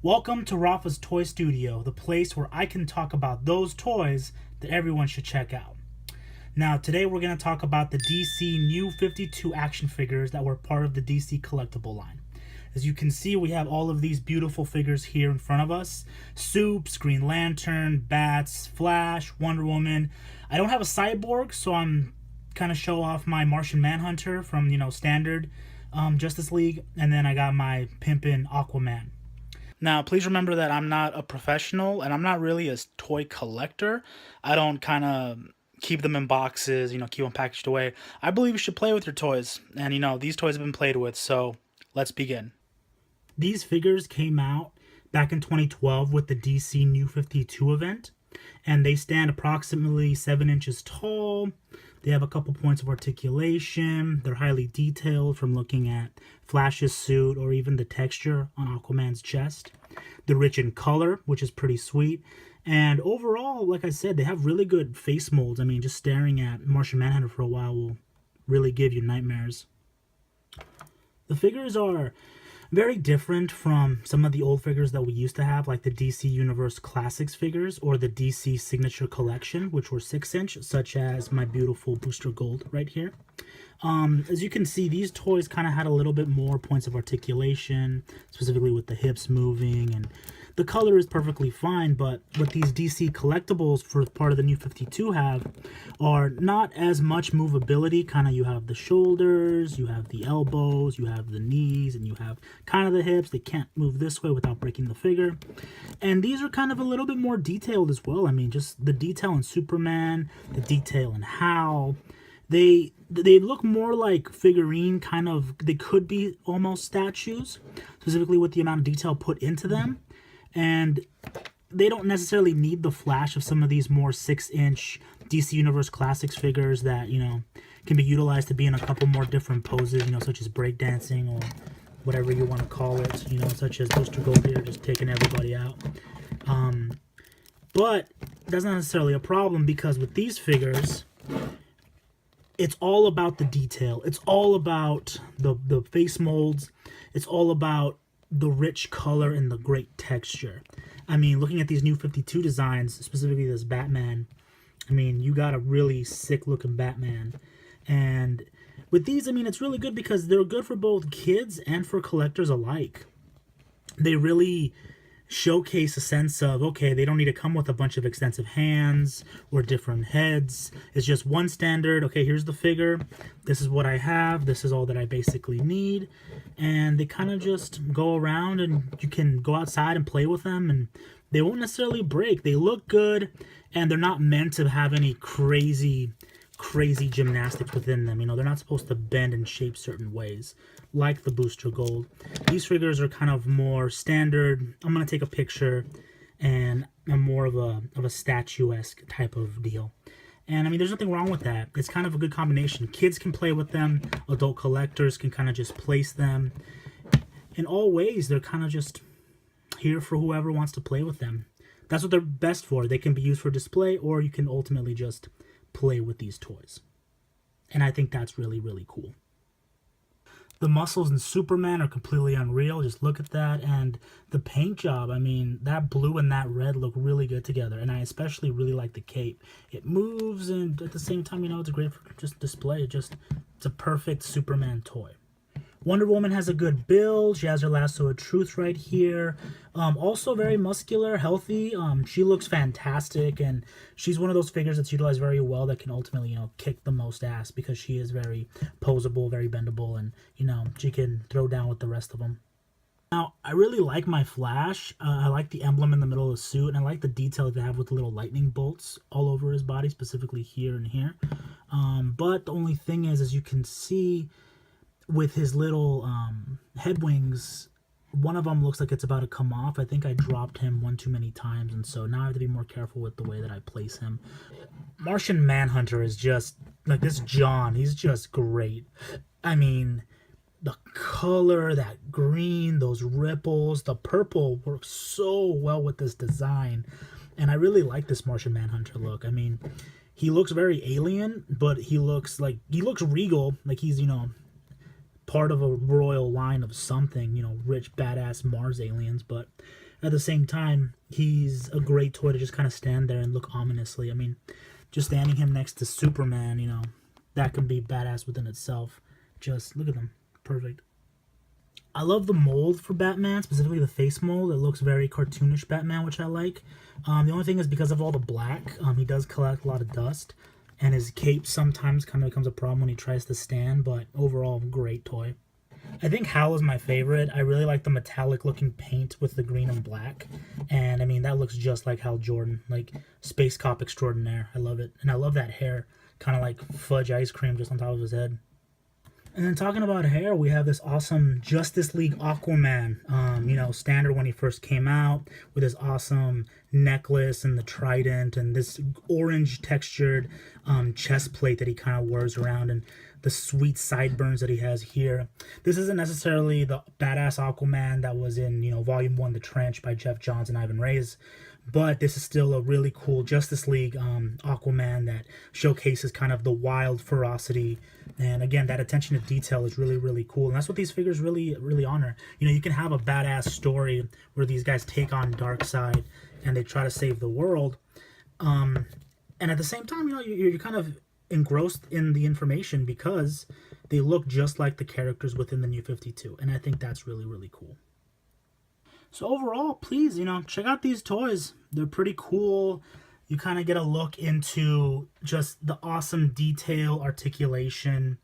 Welcome to Rafa's Toy Studio, the place where I can talk about those toys that everyone should check out. Now, today we're going to talk about the DC New 52 action figures that were part of the DC Collectible line. As you can see, we have all of these beautiful figures here in front of us. Supes, Green Lantern, Bats, Flash, Wonder Woman. I don't have a Cyborg, so I'm kind of show off my Martian Manhunter from, standard Justice League. And then I got my Pimpin' Aquaman. Now, please remember that I'm not a professional and I'm not really a toy collector. I don't kind of keep them in boxes, keep them packaged away. I believe you should play with your toys. And, these toys have been played with, so let's begin. These figures came out back in 2012 with the DC New 52 event. And they stand approximately 7 inches tall. They have a couple points of articulation. They're highly detailed from looking at Flash's suit or even the texture on Aquaman's chest. They're rich in color, which is pretty sweet. And overall, like I said, they have really good face molds. I mean, just staring at Martian Manhunter for a while will really give you nightmares. The figures are very different from some of the old figures that we used to have, like the DC Universe Classics figures or the DC Signature Collection, which were 6-inch, such as my beautiful Booster Gold right here. As you can see, these toys kind of had a little bit more points of articulation, specifically with the hips moving, and the color is perfectly fine, but what these DC collectibles for part of the New 52 have are not as much movability. Kind of you have the shoulders, you have the elbows, you have the knees, and you have kind of the hips. They can't move this way without breaking the figure. And these are kind of a little bit more detailed as well. I mean, just the detail in Superman, the detail in Hal. They look more like figurine kind of, they could be almost statues, specifically with the amount of detail put into them. And they don't necessarily need the flash of some of these more 6-inch DC Universe Classics figures that, can be utilized to be in a couple more different poses, such as breakdancing or whatever you want to call it, such as Booster Gold here, just taking everybody out. But that's not necessarily a problem because with these figures, it's all about the detail. It's all about the face molds. It's all about the rich color and the great texture. I mean, looking at these new 52 designs, specifically this Batman, I mean, you got a really sick looking Batman. And with these, I mean, it's really good because they're good for both kids and for collectors alike. They really showcase a sense of, okay, they don't need to come with a bunch of extensive hands or different heads. It's just one standard, okay, here's the figure, this is what I have, this is all that I basically need. And they kind of just go around and you can go outside and play with them and they won't necessarily break. They look good and they're not meant to have any crazy gymnastics within them. They're not supposed to bend and shape certain ways, like the Booster Gold. These figures are kind of more standard. I'm going to take a picture, and I'm more of a statuesque type of deal. And, I mean, there's nothing wrong with that. It's kind of a good combination. Kids can play with them. Adult collectors can kind of just place them. In all ways, they're kind of just here for whoever wants to play with them. That's what they're best for. They can be used for display, or you can ultimately just play with these toys. And I think that's really, really cool. The muscles in Superman are completely unreal. Just look at that. And the paint job, I mean, that blue and that red look really good together. And I especially really like the cape. It moves, and at the same time, it's great for just display. It's a perfect Superman toy. Wonder Woman has a good build. She has her lasso of truth right here. Also very muscular, healthy. She looks fantastic, and she's one of those figures that's utilized very well that can ultimately, kick the most ass because she is very posable, very bendable, and, she can throw down with the rest of them. Now, I really like my Flash. I like the emblem in the middle of the suit, and I like the detail they have with the little lightning bolts all over his body, specifically here and here. But the only thing is, as you can see, with his little head wings, one of them looks like it's about to come off. I think I dropped him one too many times, and so now I have to be more careful with the way that I place him. Martian Manhunter is just, like this John, he's just great. I mean, the color, that green, those ripples, the purple works so well with this design. And I really like this Martian Manhunter look. I mean, he looks very alien, but he looks regal, like he's, part of a royal line of something, rich, badass Mars aliens. But at the same time, he's a great toy to just kind of stand there and look ominously. I mean, just standing him next to Superman, you know, that can be badass within itself. Just look at them. Perfect. I love the mold for Batman, specifically the face mold. It looks very cartoonish Batman, which I like. The only thing is because of all the black, he does collect a lot of dust, and his cape sometimes kind of becomes a problem when he tries to stand, but overall, great toy. I think Hal is my favorite. I really like the metallic looking paint with the green and black, and I mean, that looks just like Hal Jordan, like Space Cop extraordinaire. I love it, and I love that hair, kind of like fudge ice cream just on top of his head. And then talking about hair, we have this awesome Justice League Aquaman. You know, standard when he first came out with his awesome necklace and the trident and this orange textured chest plate that he kind of wears around and the sweet sideburns that he has here. This isn't necessarily the badass Aquaman that was in, you know, Volume 1, The Trench by Jeff Johns and Ivan Reis. But this is still a really cool Justice League Aquaman that showcases kind of the wild ferocity. And again, that attention to detail is really, really cool. And that's what these figures really, really honor. You know, you can have a badass story where these guys take on Darkseid and they try to save the world. And at the same time, you know, you're kind of engrossed in the information because they look just like the characters within the New 52. And I think that's really, really cool. So overall, please, you know, check out these toys. They're pretty cool. You kind of get a look into just the awesome detail, articulation,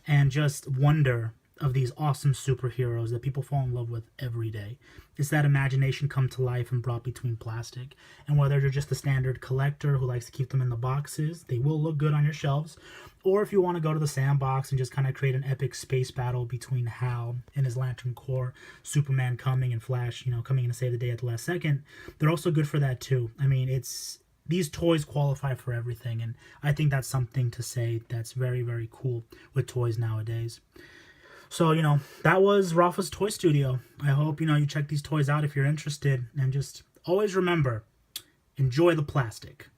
and just wonder of these awesome superheroes that people fall in love with every day. It's that imagination come to life and brought between plastic. And whether you're just a standard collector who likes to keep them in the boxes, they will look good on your shelves. Or if you want to go to the sandbox and just kind of create an epic space battle between Hal and his Lantern Corps, Superman coming and Flash, you know, coming in to save the day at the last second, they're also good for that too. I mean, these toys qualify for everything, and I think that's something to say that's very, very cool with toys nowadays. So, you know, that was Rafa's Toy Studio. I hope, you know, you check these toys out if you're interested, and just always remember, enjoy the plastic.